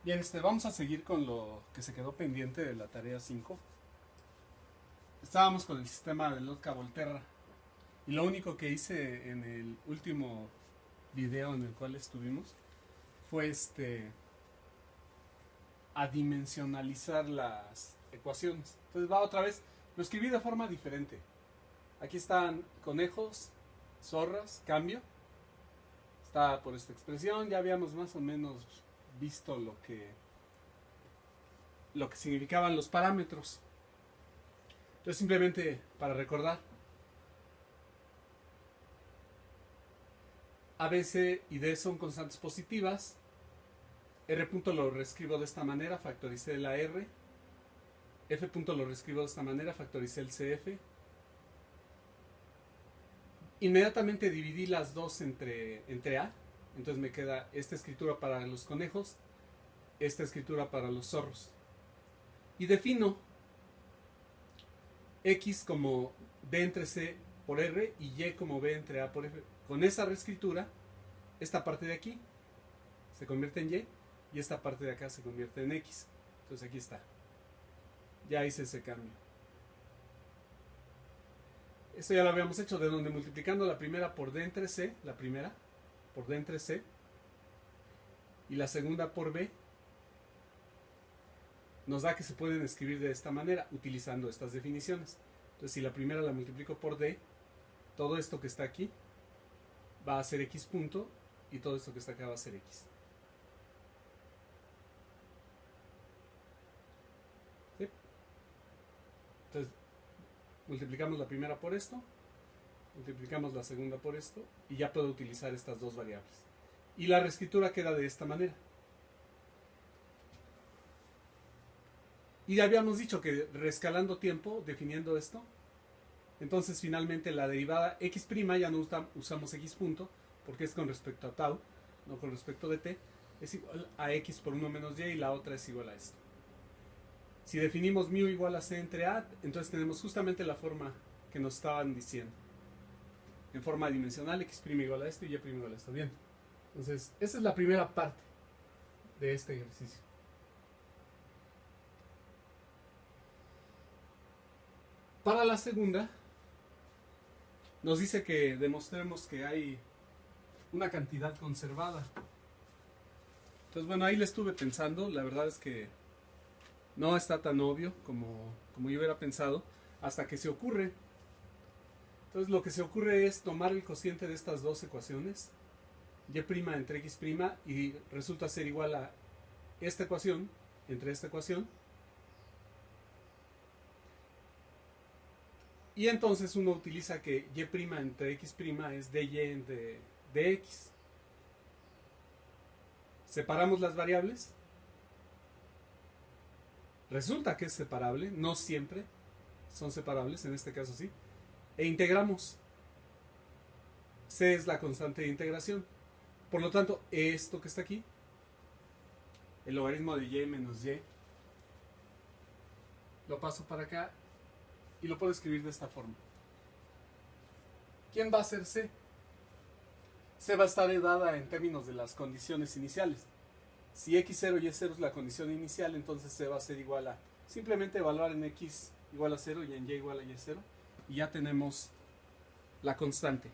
Bien, vamos a seguir con lo que se quedó pendiente de la tarea 5. Estábamos con el sistema de Lotka-Volterra y lo único que hice en el último video en el cual estuvimos fue adimensionalizar las ecuaciones. Entonces va otra vez, lo escribí de forma diferente. Aquí están conejos, zorras, cambio. Está por esta expresión, ya habíamos más o menos visto lo que significaban los parámetros. Entonces simplemente para recordar, A, B, C y D son constantes positivas. R punto lo reescribo de esta manera, factoricé la R. F punto lo reescribo de esta manera, factoricé el CF. Inmediatamente dividí las dos entre A. Entonces me queda esta escritura para los conejos, esta escritura para los zorros. Y defino X como D entre C por R y Y como B entre A por F. Con esa reescritura, esta parte de aquí se convierte en Y y esta parte de acá se convierte en X. Entonces aquí está. Ya hice ese cambio. Esto ya lo habíamos hecho, de donde multiplicando la primera por D entre C, la primera por D entre C y la segunda por B, nos da que se pueden escribir de esta manera, utilizando estas definiciones. Entonces si la primera la multiplico por D, todo esto que está aquí va a ser X punto y todo esto que está acá va a ser X. ¿Sí? Entonces multiplicamos la primera por esto, multiplicamos la segunda por esto y ya puedo utilizar estas dos variables. Y la reescritura queda de esta manera. Y ya habíamos dicho que reescalando tiempo, definiendo esto, entonces finalmente la derivada x' ya no usamos x punto, porque es con respecto a tau, no con respecto de t, es igual a x por 1 menos y la otra es igual a esto. Si definimos mu igual a c entre a, entonces tenemos justamente la forma que nos estaban diciendo. En forma dimensional, x' igual a esto y y' igual a esto. Bien, entonces esa es la primera parte de este ejercicio. Para la segunda, nos dice que demostremos que hay una cantidad conservada. Entonces, bueno, ahí le estuve pensando. La verdad es que no está tan obvio como yo hubiera pensado, hasta que se ocurre. Entonces, lo que se ocurre es tomar el cociente de estas dos ecuaciones, y' entre x', y resulta ser igual a esta ecuación entre esta ecuación. Y entonces uno utiliza que y' entre x' es dy entre dx. Separamos las variables. Resulta que es separable, no siempre son separables, en este caso sí. E integramos. C es la constante de integración. Por lo tanto, esto que está aquí, el logaritmo de y menos y, lo paso para acá y lo puedo escribir de esta forma. ¿Quién va a ser C? C va a estar dada en términos de las condiciones iniciales. Si x0 y y0 es la condición inicial, entonces C va a ser igual a, simplemente evaluar en x igual a 0 y en y igual a y0, y ya tenemos la constante.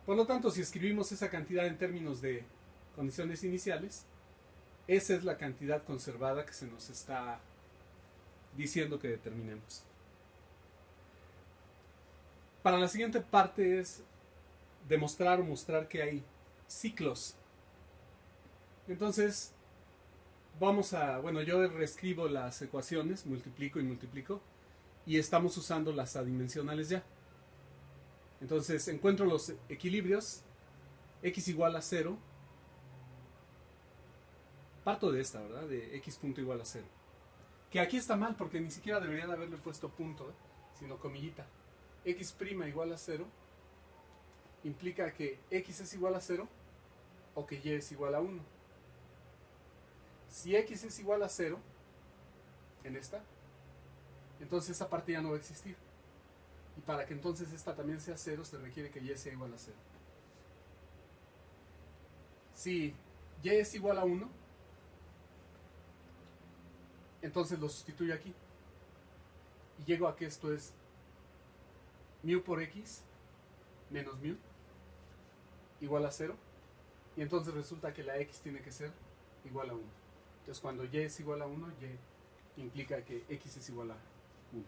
Por lo tanto, si escribimos esa cantidad en términos de condiciones iniciales, esa es la cantidad conservada que se nos está diciendo que determinemos. Para la siguiente parte es demostrar o mostrar que hay ciclos. Entonces, bueno, yo reescribo las ecuaciones, multiplico y multiplico, y estamos usando las adimensionales ya. Entonces, encuentro los equilibrios, x igual a 0, parto de esta, ¿verdad? De x punto igual a 0. Que aquí está mal, porque ni siquiera debería de haberle puesto punto, sino comillita. X' igual a 0 implica que x es igual a 0 o que y es igual a 1. Si x es igual a 0 en esta, entonces esa parte ya no va a existir. Y para que entonces esta también sea 0, se requiere que y sea igual a 0. Si y es igual a 1, Entonces lo sustituyo aquí. Y llego a que esto es mu por x menos mu igual a 0. Y entonces resulta que la x tiene que ser igual a 1. Entonces cuando y es igual a 1, y implica que x es igual a 1.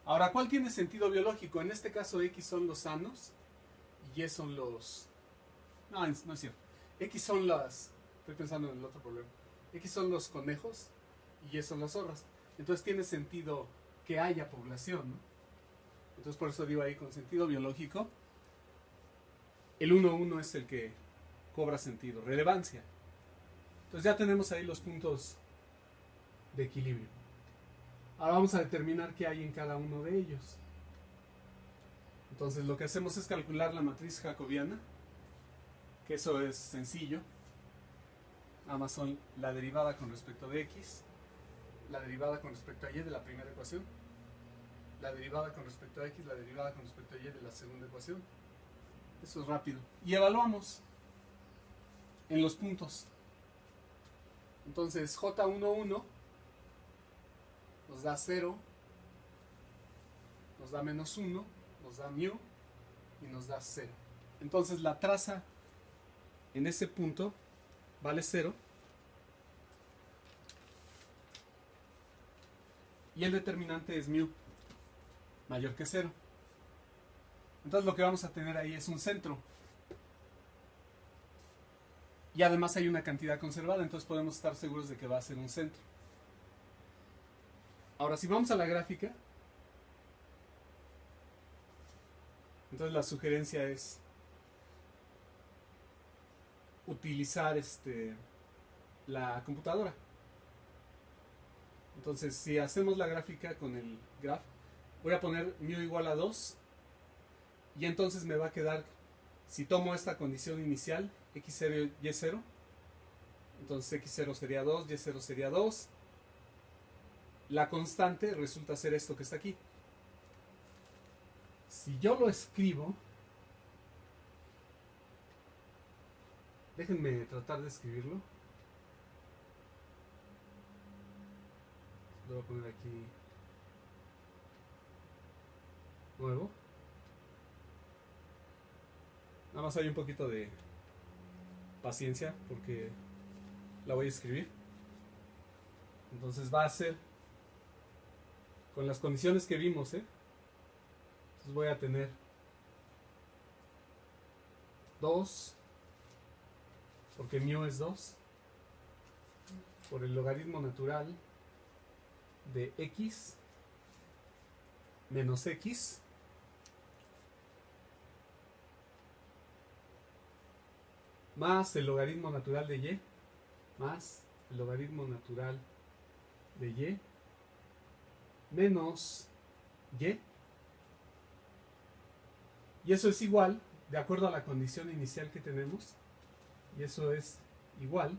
Ahora, ¿cuál tiene sentido biológico? En este caso x son los sanos y y son los... No, no es cierto. X son las... Estoy pensando en el otro problema. X son los conejos y y son las zorras. Entonces tiene sentido que haya población, ¿no? Entonces por eso digo ahí con sentido biológico. El 1,1 es el que cobra sentido, relevancia. Entonces ya tenemos ahí los puntos de equilibrio. Ahora vamos a determinar qué hay en cada uno de ellos. Entonces lo que hacemos es calcular la matriz jacobiana, que eso es sencillo. Nada más son la derivada con respecto de x, la derivada con respecto a y de la primera ecuación, la derivada con respecto a x, la derivada con respecto a y de la segunda ecuación. Eso es rápido. Y evaluamos en los puntos. Entonces J11 nos da 0, nos da menos 1, nos da mu y nos da 0. Entonces la traza en ese punto vale 0 y el determinante es mu mayor que 0. Entonces lo que vamos a tener ahí es un centro. Y además hay una cantidad conservada, entonces podemos estar seguros de que va a ser un centro. Ahora, si vamos a la gráfica, entonces la sugerencia es utilizar la computadora. Entonces, si hacemos la gráfica con el graph, voy a poner mu igual a 2 y entonces me va a quedar, si tomo esta condición inicial, x0 y y0, entonces x0 sería 2, y0 sería 2. La constante resulta ser esto que está aquí. Si yo lo escribo, déjenme tratar de escribirlo. Lo voy a poner aquí nuevo. Nada más hay un poquito de paciencia porque la voy a escribir. Entonces va a ser con las condiciones que vimos, Entonces voy a tener 2, porque mu es 2, por el logaritmo natural de x menos x más el logaritmo natural de y más el logaritmo natural de y menos y. Y eso es igual, de acuerdo a la condición inicial que tenemos, y eso es igual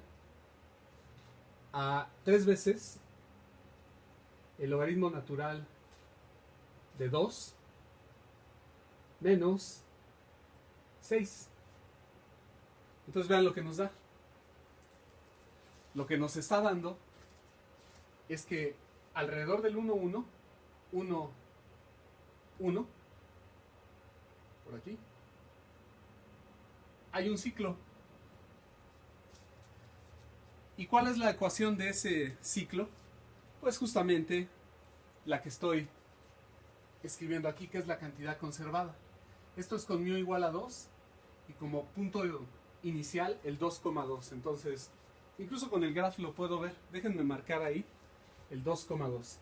a 3 veces el logaritmo natural de 2 menos 6. Entonces vean lo que nos da. Lo que nos está dando es que alrededor del 1, 1, 1, 1, por aquí, hay un ciclo. ¿Y cuál es la ecuación de ese ciclo? Pues justamente la que estoy escribiendo aquí, que es la cantidad conservada. Esto es con mu igual a 2 y como punto inicial el 2,2. Entonces, incluso con el graph lo puedo ver. Déjenme marcar ahí el 2,2.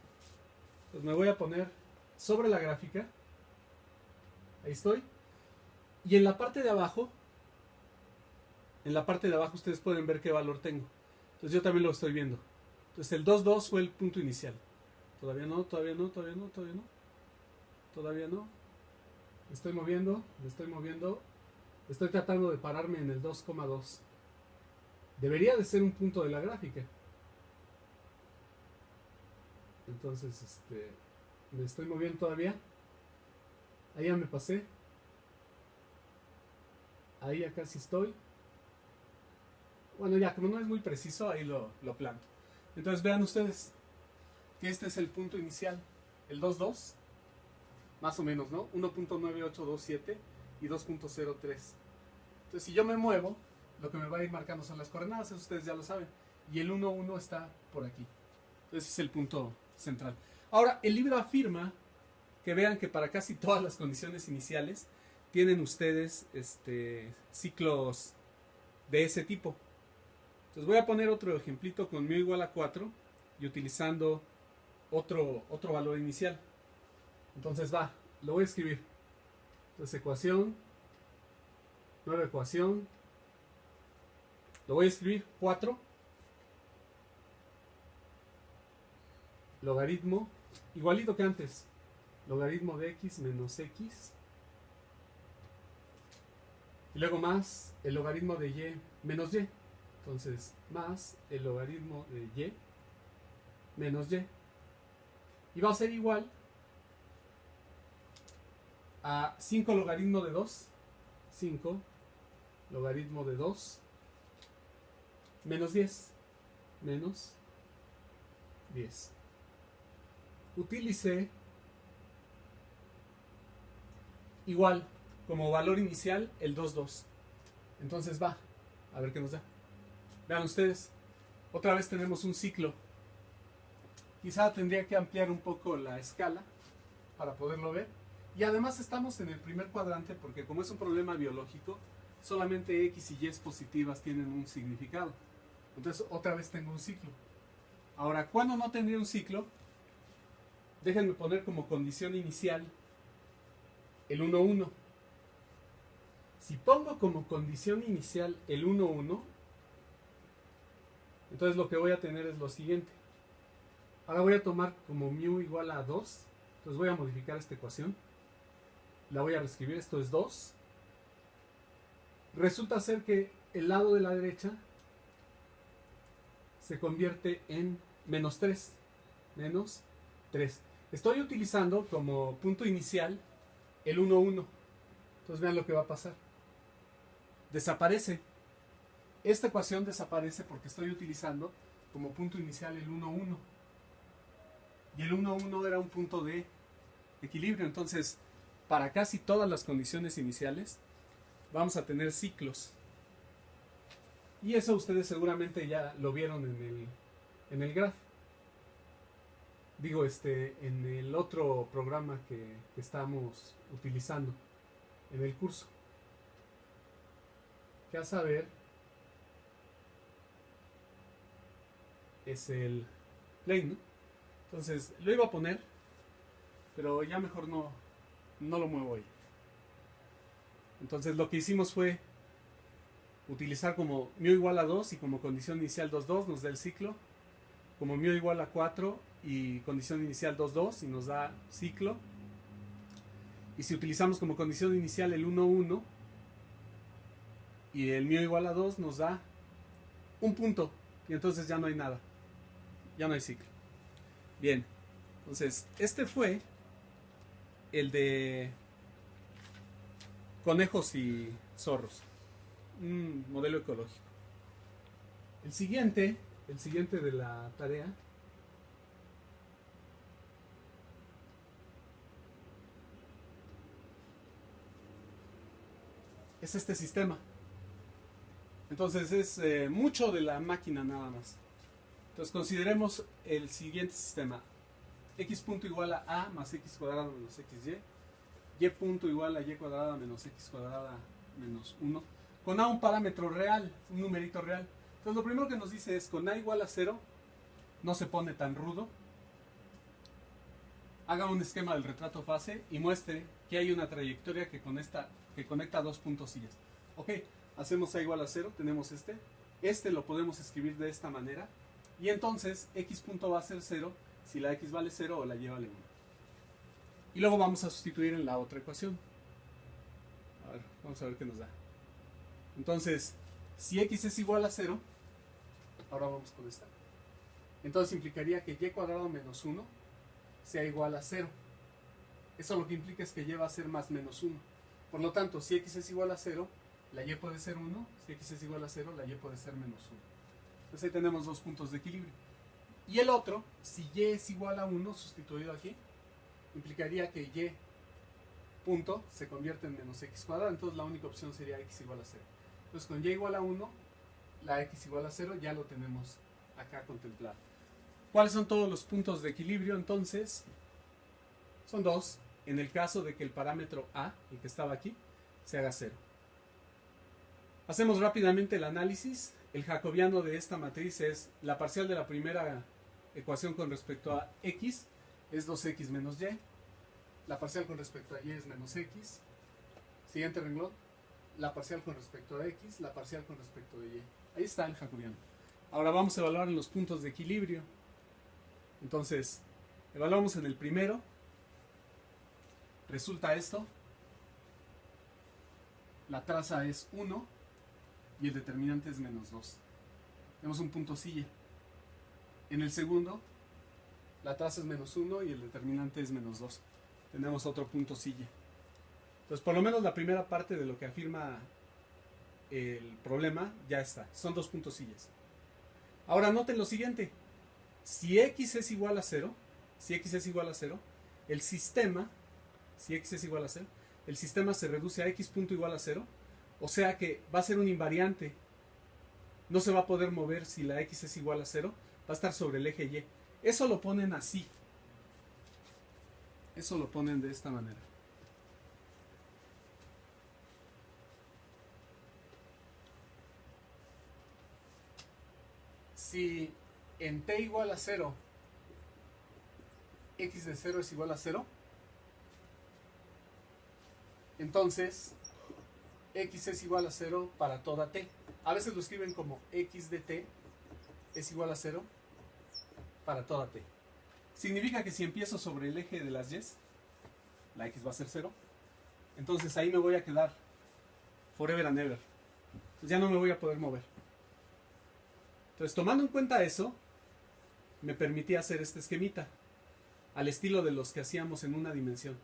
Pues me voy a poner sobre la gráfica. Ahí estoy. Y en la parte de abajo, ustedes pueden ver qué valor tengo. Entonces yo también lo estoy viendo. Entonces el 2,2 fue el punto inicial. Todavía no. Me estoy moviendo. Estoy tratando de pararme en el 2,2. Debería de ser un punto de la gráfica. Entonces, me estoy moviendo todavía. Ahí ya me pasé. Ahí ya casi estoy. Bueno, ya como no es muy preciso, ahí lo planto. Entonces vean ustedes que este es el punto inicial, el 2,2, más o menos, ¿no? 1.9827 y 2.03. Entonces si yo me muevo, lo que me va a ir marcando son las coordenadas, eso ustedes ya lo saben. Y el 1,1 está por aquí. Ese es el punto central. Ahora, el libro afirma que vean que para casi todas las condiciones iniciales tienen ustedes ciclos de ese tipo. Entonces voy a poner otro ejemplito con μ igual a 4 y utilizando otro valor inicial. Entonces lo voy a escribir. Entonces ecuación, nueva ecuación, lo voy a escribir 4, logaritmo, igualito que antes, logaritmo de x menos x, y luego más el logaritmo de y menos y. Entonces, más el logaritmo de y menos y. Y va a ser igual a 5 logaritmo de 2. 5 logaritmo de 2 menos 10. Menos 10. Utilicé igual como valor inicial el 2,2. Entonces a ver qué nos da. Vean ustedes, otra vez tenemos un ciclo. Quizá tendría que ampliar un poco la escala para poderlo ver. Y además estamos en el primer cuadrante porque como es un problema biológico, solamente x y y positivas tienen un significado. Entonces otra vez tengo un ciclo. Ahora, ¿cuándo no tendría un ciclo? Déjenme poner como condición inicial el 1,1. Si pongo como condición inicial el 1,1, entonces lo que voy a tener es lo siguiente. Ahora voy a tomar como μ igual a 2. Entonces voy a modificar esta ecuación. La voy a reescribir. Esto es 2. Resulta ser que el lado de la derecha se convierte en menos 3. Menos 3. Estoy utilizando como punto inicial el 1,1. Entonces vean lo que va a pasar. Desaparece. Esta ecuación desaparece porque estoy utilizando como punto inicial el 1,1. Y el 1,1 era un punto de equilibrio. Entonces, para casi todas las condiciones iniciales, vamos a tener ciclos. Y eso ustedes seguramente ya lo vieron en el graph. Digo, en el otro programa que estamos utilizando en el curso. Que a saber es el plane, ¿no? Entonces lo iba a poner, pero ya mejor no lo muevo ahí. Entonces lo que hicimos fue utilizar como μ igual a 2 y como condición inicial 2,2 nos da el ciclo, como μ igual a 4 y condición inicial 2,2 y nos da ciclo, y si utilizamos como condición inicial el 1,1 y el μ igual a 2 nos da un punto, y entonces ya no hay nada, ya no hay ciclo. Bien, entonces este fue el de conejos y zorros, un modelo ecológico. El siguiente de la tarea es este sistema. Entonces es mucho de la máquina nada más. Entonces consideremos el siguiente sistema. X punto igual a más x cuadrado menos xy. Y punto igual a y cuadrada menos x cuadrada menos 1. Con a un parámetro real, un numerito real. Entonces lo primero que nos dice es con a igual a 0, no se pone tan rudo. Haga un esquema del retrato fase y muestre que hay una trayectoria que conecta dos puntosillas. Ok, hacemos a igual a 0, tenemos este lo podemos escribir de esta manera, y entonces x punto va a ser 0 si la x vale 0 o la y vale 1. Y luego vamos a sustituir en la otra ecuación. A ver, vamos a ver qué nos da. Entonces, si x es igual a 0, ahora vamos con esta. Entonces implicaría que y cuadrado menos 1 sea igual a 0. Eso lo que implica es que y va a ser más menos 1. Por lo tanto, si x es igual a 0, la y puede ser 1. Si x es igual a 0, la y puede ser menos 1. Entonces ahí tenemos dos puntos de equilibrio. Y el otro, si y es igual a 1, sustituido aquí, implicaría que y punto se convierte en menos x cuadrado, entonces la única opción sería x igual a 0. Entonces con y igual a 1, la x igual a 0 ya lo tenemos acá contemplado. ¿Cuáles son todos los puntos de equilibrio? Entonces, son dos, en el caso de que el parámetro a, el que estaba aquí, se haga 0. Hacemos rápidamente el análisis. El jacobiano de esta matriz es la parcial de la primera ecuación con respecto a x, es 2x menos y. La parcial con respecto a y es menos x. Siguiente renglón. La parcial con respecto a x, la parcial con respecto de y. Ahí está el jacobiano. Ahora vamos a evaluar los puntos de equilibrio. Entonces, evaluamos en el primero. Resulta esto. La traza es 1 y el determinante es menos 2. Tenemos un punto silla. En el segundo, la traza es menos 1 y el determinante es menos 2. Tenemos otro punto silla. Entonces, por lo menos la primera parte de lo que afirma el problema ya está. Son dos puntos sillas. Ahora noten lo siguiente. Si x es igual a 0, el sistema, si x es igual a 0, el sistema se reduce a x punto igual a 0, o sea que va a ser un invariante. No se va a poder mover si la x es igual a 0, va a estar sobre el eje y. Eso lo ponen así. Eso lo ponen de esta manera. Si en t igual a 0, x de 0 es igual a 0, entonces x es igual a 0 para toda t. A veces lo escriben como x de t es igual a 0 para toda t. Significa que si empiezo sobre el eje de las y's, la x va a ser 0. Entonces ahí me voy a quedar forever and ever. Entonces ya no me voy a poder mover. Entonces, tomando en cuenta eso, me permitía hacer este esquemita, al estilo de los que hacíamos en una dimensión,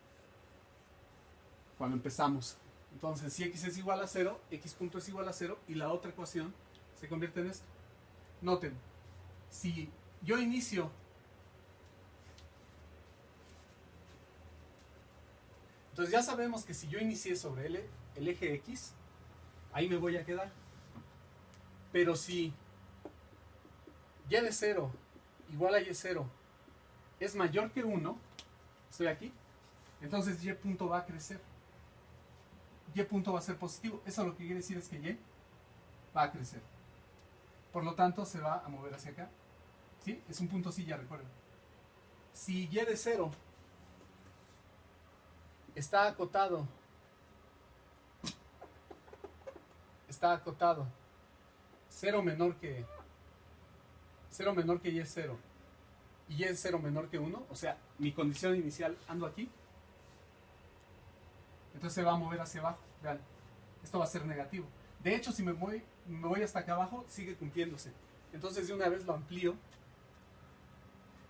cuando empezamos. Entonces, si x es igual a 0, x punto es igual a 0, y la otra ecuación se convierte en esto. Noten, si yo inicio, entonces ya sabemos que si yo inicié sobre el eje x, ahí me voy a quedar. Pero si y de 0 igual a y0 es mayor que 1, estoy aquí, entonces y punto va a crecer. Y punto va a ser positivo. Eso lo que quiere decir es que y va a crecer. Por lo tanto, se va a mover hacia acá. ¿Sí? Es un punto silla, recuerden. Si y de 0 está acotado, 0 menor que y es 0 y es 0 menor que 1, o sea, mi condición inicial ando aquí, entonces se va a mover hacia abajo. Vean, esto va a ser negativo. De hecho, si me voy hasta acá abajo, sigue cumpliéndose. Entonces de una vez lo amplío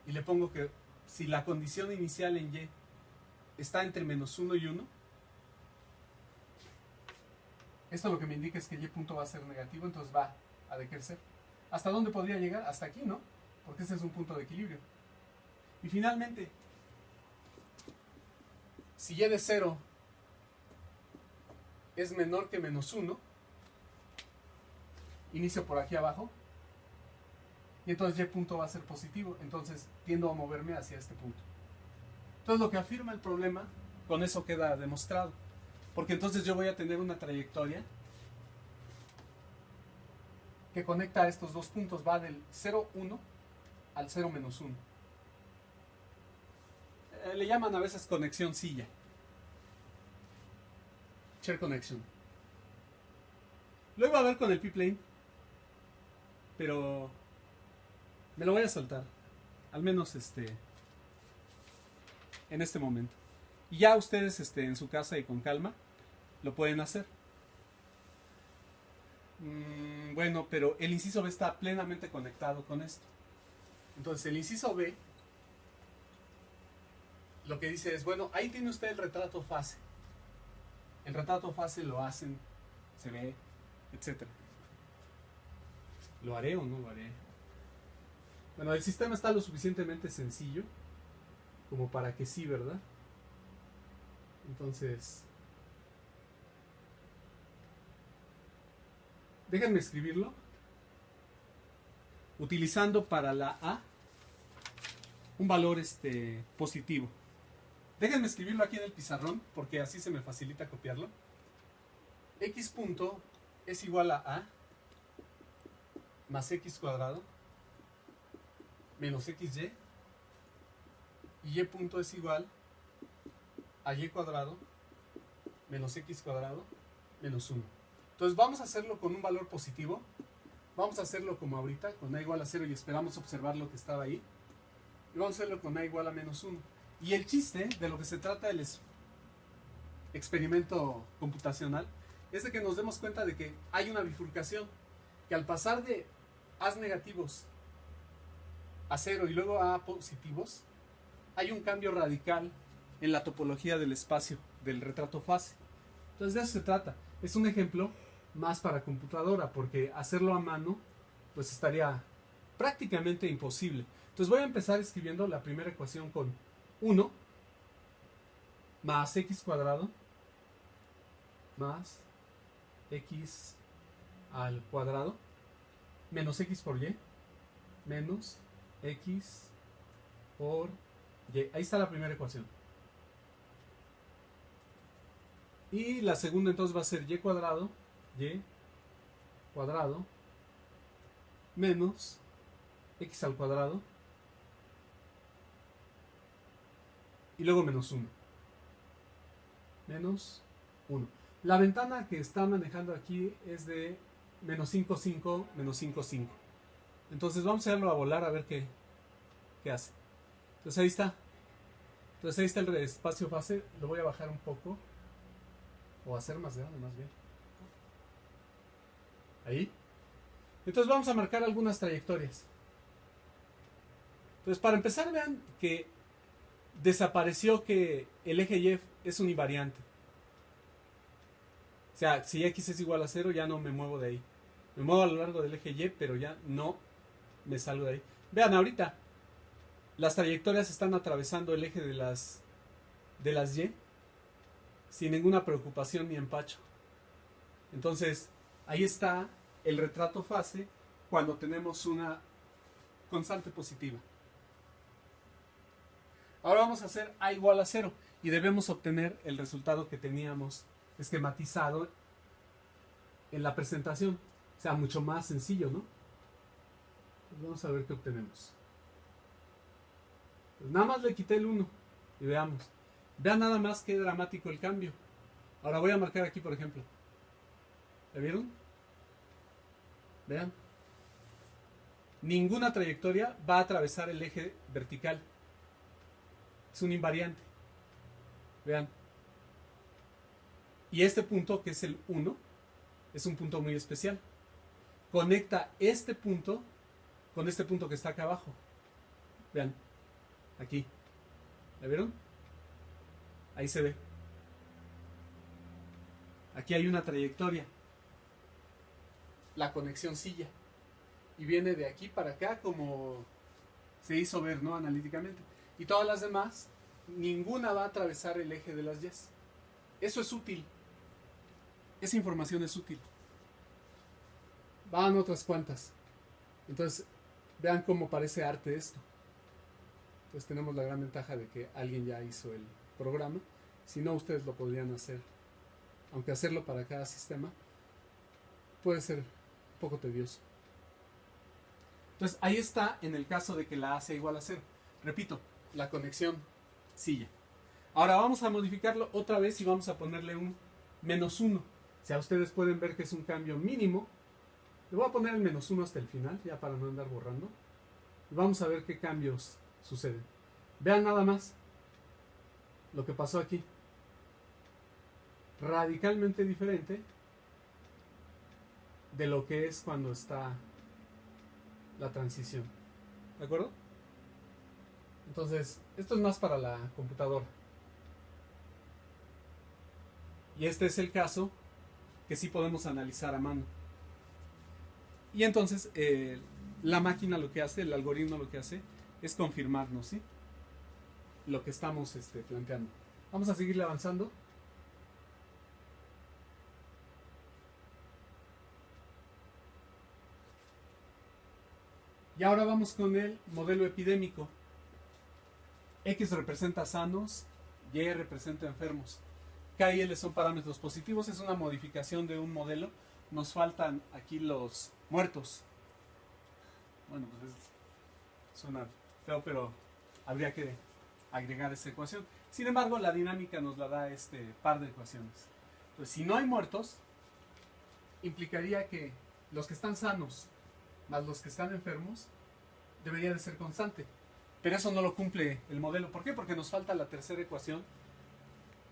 y le pongo que si la condición inicial en y está entre menos 1 y 1, esto lo que me indica es que y punto va a ser negativo, entonces va a decrecer. ¿Hasta dónde podría llegar? Hasta aquí, ¿no? Porque ese es un punto de equilibrio. Y finalmente, si y de 0 es menor que menos 1, inicio por aquí abajo, y entonces y punto va a ser positivo, entonces tiendo a moverme hacia este punto. Entonces lo que afirma el problema, con eso queda demostrado, porque entonces yo voy a tener una trayectoria que conecta a estos dos puntos, va del 0, 1 al 0, menos 1. Le llaman a veces conexión silla. Chair connection. Lo iba a ver con el p-plane, pero me lo voy a saltar. Al menos en este momento. Y ya ustedes en su casa y con calma lo pueden hacer. Bueno, pero el inciso B está plenamente conectado con esto. Entonces el inciso B lo que dice es, bueno, ahí tiene usted el retrato fase. El retrato fase lo hacen, se ve, etc. ¿Lo haré o no lo haré? Bueno, el sistema está lo suficientemente sencillo como para que sí, ¿verdad? Entonces, déjenme escribirlo. Utilizando para la A un valor positivo. Déjenme escribirlo aquí en el pizarrón porque así se me facilita copiarlo. X punto es igual a más X cuadrado menos XY, y Y punto es igual a Y cuadrado menos X cuadrado menos 1. Entonces vamos a hacerlo con un valor positivo. Vamos a hacerlo como ahorita, con A igual a 0, y esperamos observar lo que estaba ahí. Y vamos a hacerlo con A igual a menos 1. Y el chiste de lo que se trata del experimento computacional es de que nos demos cuenta de que hay una bifurcación, que al pasar de A's negativos a 0 y luego a positivos, hay un cambio radical en la topología del espacio, del retrato fase. Entonces de eso se trata. Es un ejemplo más para computadora, porque hacerlo a mano pues estaría prácticamente imposible. Entonces voy a empezar escribiendo la primera ecuación con 1 más X cuadrado más X al cuadrado menos X por Y menos X por Y. Ahí está la primera ecuación. Y la segunda entonces va a ser Y cuadrado menos X al cuadrado y luego menos 1. Menos 1. La ventana que está manejando aquí es de menos 5, 5, menos 5, 5. Entonces vamos a hacerlo a volar a ver qué hace. Entonces ahí está. Entonces ahí está el espacio fase. Lo voy a bajar un poco. O hacer más grande, más bien. Ahí. Entonces vamos a marcar algunas trayectorias. Entonces para empezar vean que desapareció que el eje Y es un invariante. O sea, si X es igual a 0 ya no me muevo de ahí. Me muevo a lo largo del eje Y, pero ya no me salgo de ahí. Vean ahorita, las trayectorias están atravesando el eje de las Y sin ninguna preocupación ni empacho. Entonces, ahí está el retrato fase cuando tenemos una constante positiva. Ahora vamos a hacer A igual a 0 y debemos obtener el resultado que teníamos esquematizado en la presentación. O sea, mucho más sencillo, ¿no? Pues vamos a ver qué obtenemos. Pues nada más le quité el 1 y veamos. Vean nada más qué dramático el cambio. Ahora voy a marcar aquí, por ejemplo. ¿La vieron? Vean. Ninguna trayectoria va a atravesar el eje vertical. Es un invariante. Vean. Y este punto, que es el 1, es un punto muy especial. Conecta este punto con este punto que está acá abajo. Vean. Aquí. ¿La vieron? Ahí se ve. Aquí hay una trayectoria. La conexión silla. Y viene de aquí para acá como se hizo ver, ¿no? Analíticamente. Y todas las demás, ninguna va a atravesar el eje de las Y. Eso es útil. Esa información es útil. Van otras cuantas. Entonces, vean cómo parece arte esto. Entonces tenemos la gran ventaja de que alguien ya hizo el programa. Si no, ustedes lo podrían hacer. Aunque hacerlo para cada sistema puede ser un poco tedioso. Entonces, ahí está en el caso de que la A sea igual a 0. Repito, la conexión silla. Ahora vamos a modificarlo otra vez y vamos a ponerle un menos 1. O sea, ustedes pueden ver que es un cambio mínimo. Le voy a poner el menos 1 hasta el final, ya para no andar borrando. Y vamos a ver qué cambios suceden. Vean nada más lo que pasó aquí. Radicalmente diferente de lo que es cuando está la transición. ¿De acuerdo? Entonces, esto es más para la computadora. Y este es el caso que sí podemos analizar a mano. Y entonces, la máquina lo que hace, el algoritmo lo que hace, es confirmarnos, ¿sí? Lo que estamos planteando. Vamos a seguirle avanzando. Y ahora vamos con el modelo epidémico. X representa sanos, Y representa enfermos. K y L son parámetros positivos, es una modificación de un modelo. Nos faltan aquí los muertos. Bueno, pues suena feo, pero habría que agregar esta ecuación. Sin embargo, la dinámica nos la da este par de ecuaciones. Entonces, si no hay muertos, implicaría que los que están sanos más los que están enfermos debería de ser constante. Pero eso no lo cumple el modelo. ¿Por qué? Porque nos falta la tercera ecuación.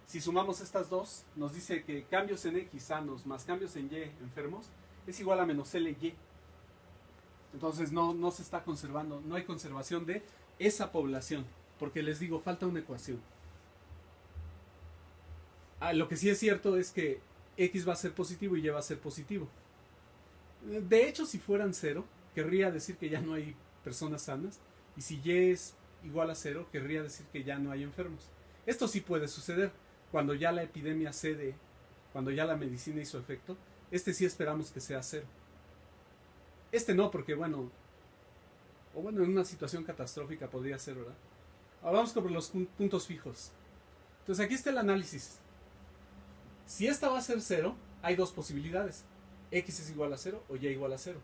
Si sumamos estas dos, nos dice que cambios en X sanos más cambios en Y enfermos es igual a menos LY. Entonces no se está conservando, no hay conservación de esa población, porque les digo, falta una ecuación. Lo que sí es cierto es que X va a ser positivo y Y va a ser positivo. De hecho, si fueran 0, querría decir que ya no hay personas sanas, y si Y es igual a 0, querría decir que ya no hay enfermos. Esto sí puede suceder. Cuando ya la epidemia cede, cuando ya la medicina hizo efecto, sí esperamos que sea 0. No, porque bueno, en una situación catastrófica podría ser, ¿verdad? Ahora vamos con los puntos fijos. Entonces aquí está el análisis. Si esta va a ser 0, hay dos posibilidades. X es igual a 0 o Y igual a 0.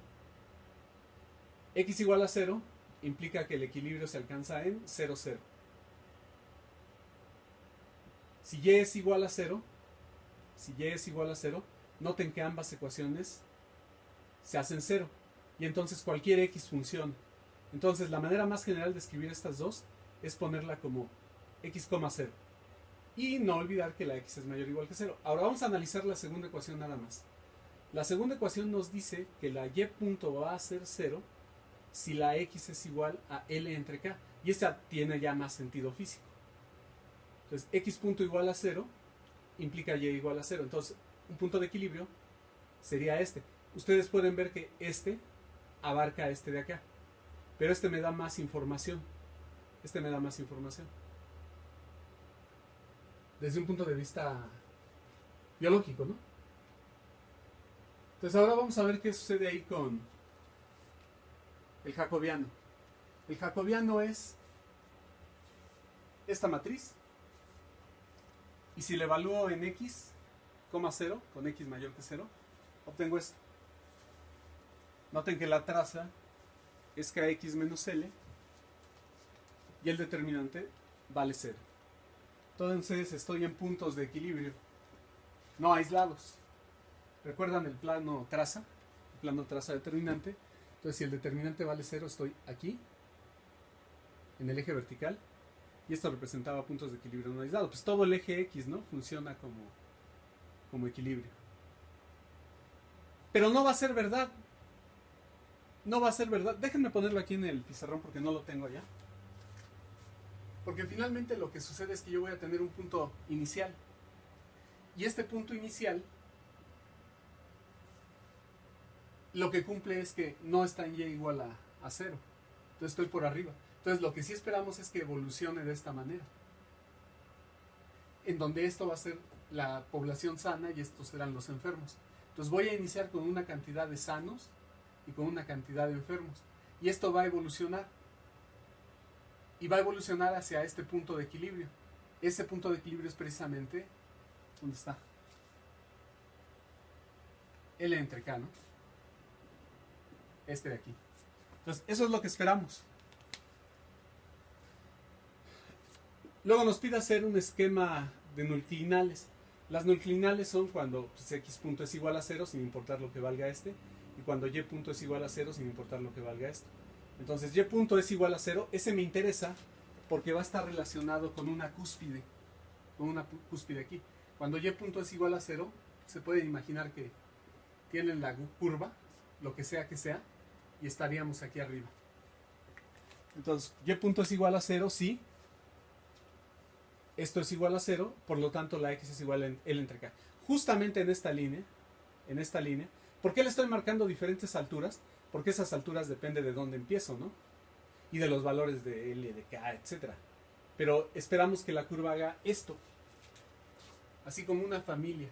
X igual a 0 implica que el equilibrio se alcanza en 0, 0. Si Y es igual a 0, noten que ambas ecuaciones se hacen 0. Y entonces cualquier X funciona. Entonces la manera más general de escribir estas dos es ponerla como X, 0. Y no olvidar que la X es mayor o igual que 0. Ahora vamos a analizar la segunda ecuación nada más. La segunda ecuación nos dice que la Y punto va a ser 0 si la X es igual a L entre K. Y esta tiene ya más sentido físico. Entonces, X punto igual a 0 implica Y igual a 0. Entonces, un punto de equilibrio sería este. Ustedes pueden ver que abarca de acá. Pero me da más información. Desde un punto de vista biológico, ¿no? Entonces, ahora vamos a ver qué sucede ahí con el jacobiano. El jacobiano es esta matriz. Y si le evalúo en X, 0, con X mayor que 0, obtengo esto. Noten que la traza es KX menos L y el determinante vale 0. Entonces estoy en puntos de equilibrio, no aislados. ¿Recuerdan el plano traza? El plano traza determinante. Entonces si el determinante vale 0, estoy aquí, en el eje vertical. Y esto representaba puntos de equilibrio no aislados. Pues todo el eje X, ¿no? Funciona como equilibrio. Pero no va a ser verdad. Déjenme ponerlo aquí en el pizarrón porque no lo tengo allá. Porque finalmente lo que sucede es que yo voy a tener un punto inicial. Y este punto inicial lo que cumple es que no está en Y igual a 0. Entonces estoy por arriba. Entonces lo que sí esperamos es que evolucione de esta manera. En donde esto va a ser la población sana y estos serán los enfermos. Entonces voy a iniciar con una cantidad de sanos y con una cantidad de enfermos. Y esto va a evolucionar. Y va a evolucionar hacia este punto de equilibrio. Ese punto de equilibrio es precisamente, ¿dónde está? L entre K, ¿no? De aquí. Entonces, eso es lo que esperamos. Luego nos pide hacer un esquema de nuclinales. Las nuclinales son cuando X punto es igual a 0 sin importar lo que valga y cuando Y punto es igual a 0 sin importar lo que valga esto. Entonces Y punto es igual a 0, ese me interesa porque va a estar relacionado con una cúspide aquí. Cuando Y punto es igual a 0, se puede imaginar que tienen la curva, lo que sea, y estaríamos aquí arriba. Entonces, Y punto es igual a 0, sí. Esto es igual a 0, por lo tanto la X es igual a L entre K. Justamente en esta línea, ¿Por qué le estoy marcando diferentes alturas? Porque esas alturas dependen de dónde empiezo, ¿no? Y de los valores de L, de K, etc. Pero esperamos que la curva haga esto. Así como una familia.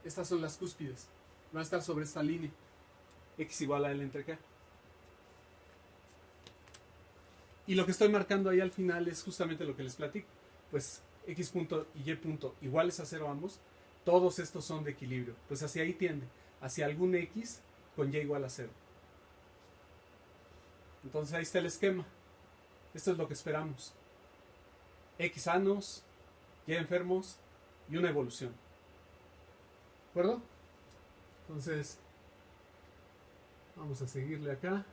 Estas son las cúspides. Van a estar sobre esta línea. X igual a L entre K. Y lo que estoy marcando ahí al final es justamente lo que les platico. Pues X punto y Y punto iguales a 0 ambos. Todos estos son de equilibrio. Pues hacia ahí tiende. Hacia algún X con Y igual a 0. Entonces ahí está el esquema. Esto es lo que esperamos. X sanos, Y enfermos y una evolución. ¿De acuerdo? Entonces, vamos a seguirle acá.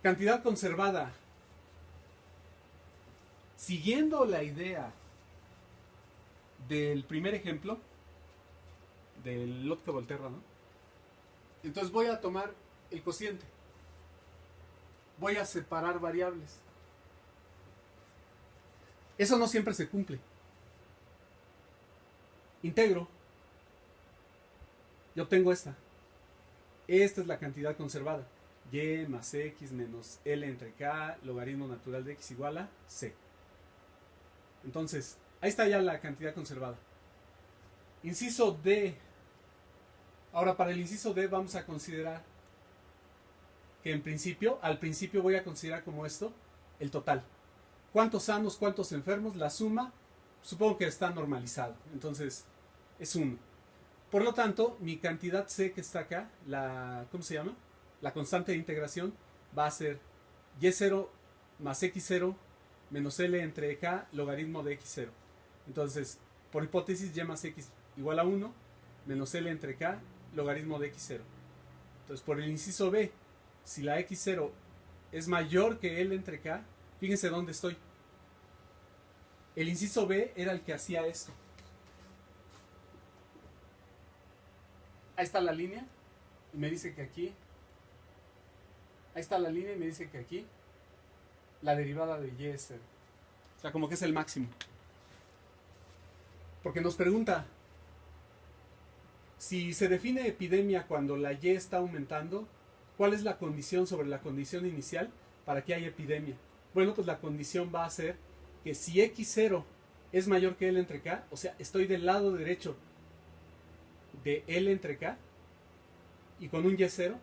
Cantidad conservada. Siguiendo la idea del primer ejemplo, del Lotka-Volterra, ¿no? Entonces voy a tomar el cociente. Voy a separar variables. Eso no siempre se cumple. Integro. Y obtengo esta. Esta es la cantidad conservada. Y más X menos L entre K, logaritmo natural de X igual a C. Entonces, ahí está ya la cantidad conservada. Inciso D. Ahora, para el inciso D vamos a considerar que en principio, al principio voy a considerar como esto, el total. ¿Cuántos sanos, cuántos enfermos? La suma, supongo que está normalizado. Entonces, es 1. Por lo tanto, mi cantidad C que está acá, ¿cómo se llama? La constante de integración va a ser Y0 más X0 menos L entre K logaritmo de X0. Entonces, por hipótesis, Y más X igual a 1 menos L entre K logaritmo de X0. Entonces, por el inciso B, si la X0 es mayor que L entre K, fíjense dónde estoy. El inciso B era el que hacía esto. Ahí está la línea y me dice que aquí. Ahí está la línea y me dice que aquí la derivada de Y es 0. O sea, como que es el máximo. Porque nos pregunta, si se define epidemia cuando la Y está aumentando, ¿cuál es la condición sobre la condición inicial para que haya epidemia? Bueno, pues la condición va a ser que si X0 es mayor que L entre K, o sea, estoy del lado derecho de L entre K y con un Y0,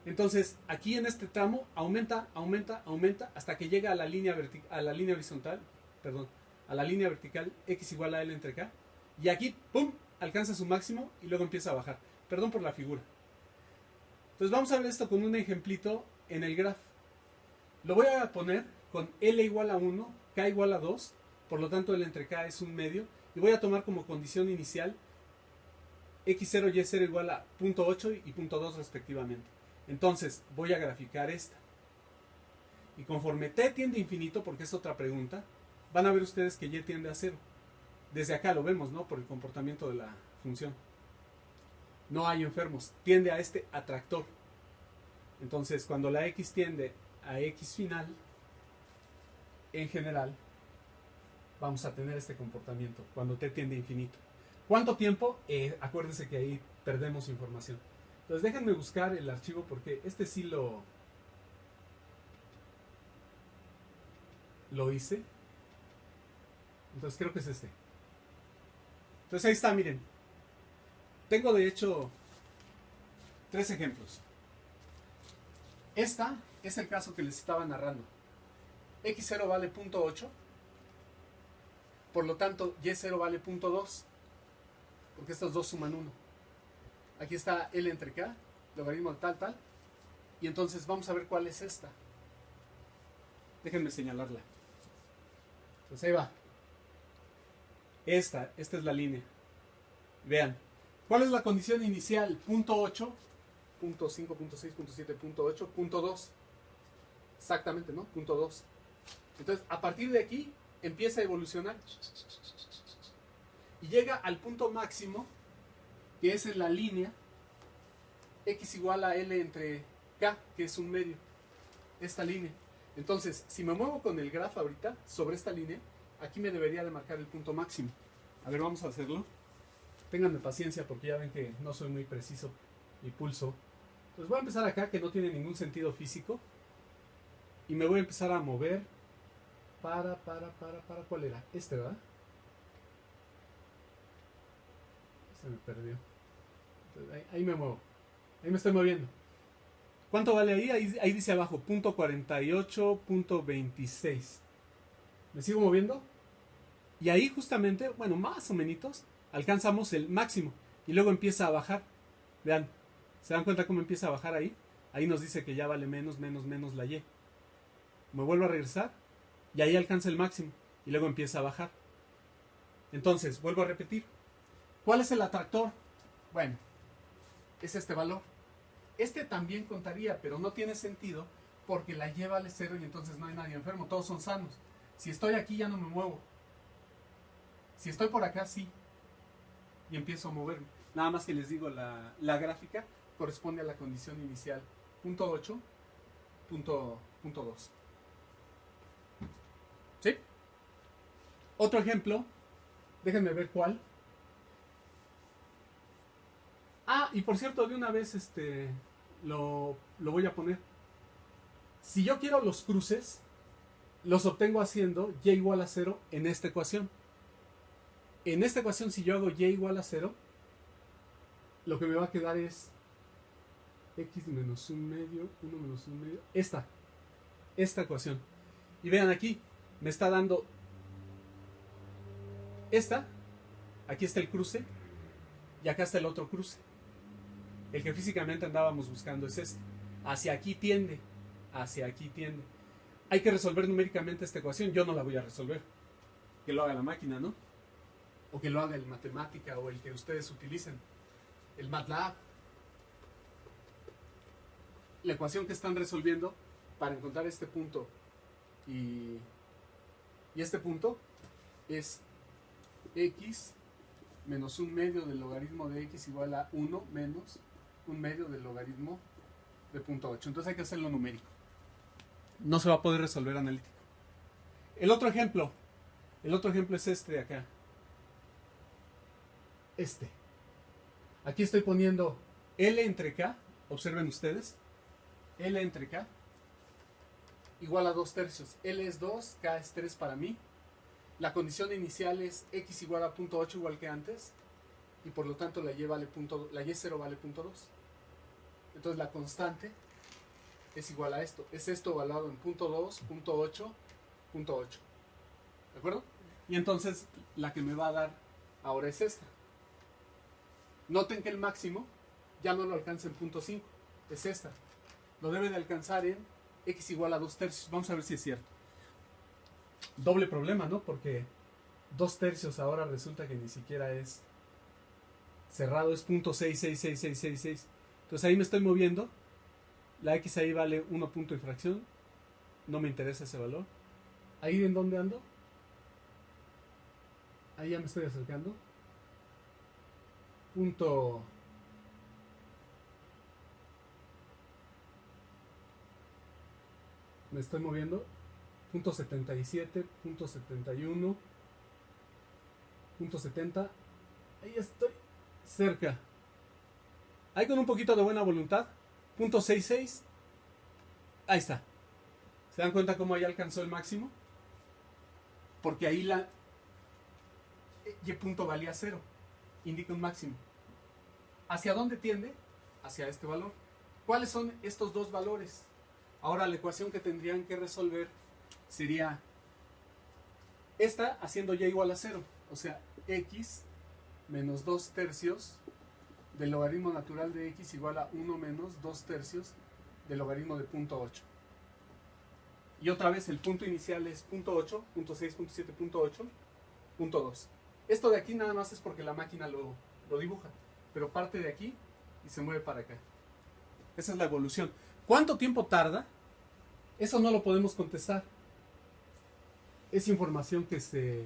entonces aquí en este tramo aumenta, aumenta, aumenta hasta que llega a la línea horizontal, perdón, a la línea vertical X igual a L entre K, y aquí, ¡pum!, alcanza su máximo y luego empieza a bajar. Perdón por la figura. Entonces vamos a ver esto con un ejemplito en el graph. Lo voy a poner con L igual a 1, K igual a 2, por lo tanto L entre K es un medio, y voy a tomar como condición inicial X0 y Y0 igual a 0.8 y 0.2 respectivamente. Entonces voy a graficar esta. Y conforme t tiende a infinito, porque es otra pregunta, van a ver ustedes que y tiende a 0. Desde acá lo vemos, ¿no? Por el comportamiento de la función. No hay enfermos, tiende a este atractor. Entonces, cuando la x tiende a x final, en general, vamos a tener este comportamiento, cuando t tiende a infinito. ¿Cuánto tiempo? Acuérdense que ahí perdemos información. Entonces, déjenme buscar el archivo porque este sí lo hice. Entonces, creo que es este. Entonces, ahí está, miren. Tengo, de hecho, 3 ejemplos. Esta es el caso que les estaba narrando. X0 vale 0.8. Por lo tanto, Y0 vale 0.2. Porque estos dos suman 1. Aquí está L entre K, logaritmo tal, tal. Y entonces vamos a ver cuál es esta. Déjenme señalarla. Entonces ahí va. Esta es la línea. Vean. ¿Cuál es la condición inicial? 0.8, 0.5, 0.6, 0.7, 0.8, 0.2. Exactamente, ¿no? 0.2. Entonces, a partir de aquí, empieza a evolucionar. Y llega al punto máximo, que es en la línea X igual a L entre K, que es un medio. Esta línea. Entonces, si me muevo con el grafo ahorita, sobre esta línea, aquí me debería de marcar el punto máximo. A ver, vamos a hacerlo. Ténganme paciencia porque ya ven que no soy muy preciso mi pulso. Entonces voy a empezar acá, que no tiene ningún sentido físico. Y me voy a empezar a mover para, ¿cuál era? Este, ¿verdad? Se me perdió. Entonces, ahí me muevo. Ahí me estoy moviendo. ¿Cuánto vale ahí? Ahí dice abajo, punto 48, punto 26. ¿Me sigo moviendo? Y ahí justamente, bueno, más o menos, alcanzamos el máximo. Y luego empieza a bajar. Vean, ¿se dan cuenta cómo empieza a bajar ahí? Ahí nos dice que ya vale menos la Y. Me vuelvo a regresar y ahí alcanza el máximo. Y luego empieza a bajar. Entonces, vuelvo a repetir. ¿Cuál es el atractor? Bueno, es este valor. Este también contaría, pero no tiene sentido porque la Y vale 0 y entonces no hay nadie enfermo, todos son sanos. Si estoy aquí ya no me muevo. Si estoy por acá, sí. Y empiezo a moverme. Nada más que les digo, la gráfica corresponde a la condición inicial. Punto 8, punto 2. ¿Sí? Otro ejemplo. Déjenme ver cuál. Ah, y por cierto, de una vez lo voy a poner. Si yo quiero los cruces, los obtengo haciendo y igual a 0 en esta ecuación. En esta ecuación, si yo hago y igual a 0, lo que me va a quedar es x menos 1 medio, 1 menos 1 medio. Esta ecuación. Y vean aquí, me está dando esta. Aquí está el cruce y acá está el otro cruce. El que físicamente andábamos buscando es este. Hacia aquí tiende. Hacia aquí tiende. Hay que resolver numéricamente esta ecuación. Yo no la voy a resolver. Que lo haga la máquina, ¿no? O que lo haga el matemática o el que ustedes utilicen. El MATLAB. La ecuación que están resolviendo para encontrar este punto y este punto es x menos 1 medio del logaritmo de x igual a 1 menos 1 medio del logaritmo de punto 8. Entonces hay que hacerlo numérico. No se va a poder resolver analítico. El otro ejemplo es este de acá. Aquí estoy poniendo L entre K, observen ustedes, L entre K igual a 2 tercios. L es 2, K es 3 para mí. La condición inicial es x igual a 0.8 igual que antes. Y por lo tanto la Y0 vale 0.2. Entonces la constante es igual a esto. Es esto evaluado en 0.2, 0.8, 0.8. ¿De acuerdo? Y entonces la que me va a dar ahora es esta. Noten que el máximo ya no lo alcanza en 0.5. Es esta. Lo debe de alcanzar en x igual a 2 tercios. Vamos a ver si es cierto. Doble problema, ¿no? Porque 2 tercios ahora resulta que ni siquiera es cerrado, es 0.66666. Entonces ahí me estoy moviendo. La x ahí vale 1 punto y fracción. No me interesa ese valor. ¿Ahí en dónde ando? Ahí ya me estoy acercando. Punto. Me estoy moviendo. Punto 77, punto 71, punto 70. Ahí estoy cerca. Ahí con un poquito de buena voluntad. Punto 66. Ahí está. ¿Se dan cuenta cómo ahí alcanzó el máximo? Porque ahí la y punto valía 0. Indica un máximo. ¿Hacia dónde tiende? Hacia este valor. ¿Cuáles son estos dos valores? Ahora la ecuación que tendrían que resolver sería esta haciendo y igual a 0. O sea, x menos 2 tercios del logaritmo natural de x igual a 1 menos 2 tercios del logaritmo de 0.8. Y otra vez el punto inicial es 0.8, 0.6, 0.7, 0.8, 0.2. Esto de aquí nada más es porque la máquina lo dibuja, pero parte de aquí y se mueve para acá. Esa es la evolución. ¿Cuánto tiempo tarda? Eso no lo podemos contestar. Es información que se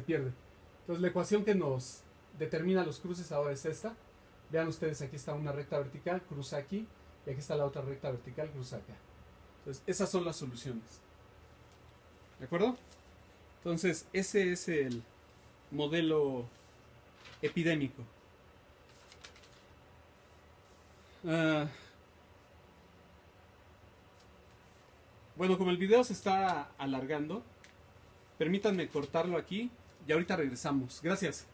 pierde. Entonces la ecuación que nos determina los cruces ahora es esta. Vean ustedes, aquí está una recta vertical, cruza aquí, y aquí está la otra recta vertical, cruza acá. Entonces esas son las soluciones. ¿De acuerdo? Entonces ese es el modelo epidémico. Ah, bueno, como el video se está alargando, permítanme cortarlo aquí y ahorita regresamos. Gracias.